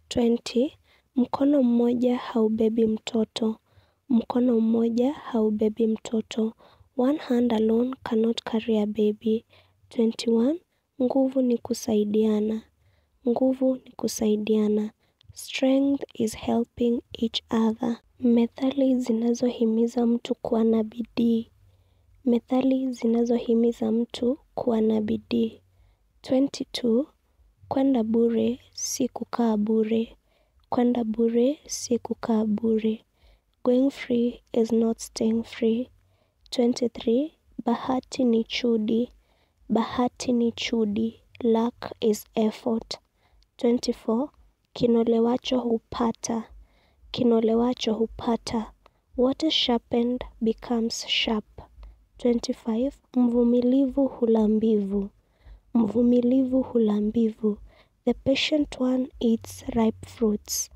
20. Mkono mmoja haubebi mtoto. Mkono mmoja haubebi mtoto. One hand alone cannot carry a baby. 21. Nguvu ni kusaidiana. Nguvu ni kusaidiana. Strength is helping each other. Methali zinazohimiza mtu kuwa na bidii. Methali zinazohimiza mtu kuwa na bidii. 22. Kwenda bure si kukaa bure. Kwenda bure si kukaa bure. Going free is not staying free. 23. Bahati ni chudi. Bahati ni chudi. Luck is effort. 24. Kinolewacho hupata. Kinolewacho hupata. What is sharpened becomes sharp. 25. Mvumilivu hula mbivu. Mvumilivu hula mbivu. The patient one eats ripe fruits.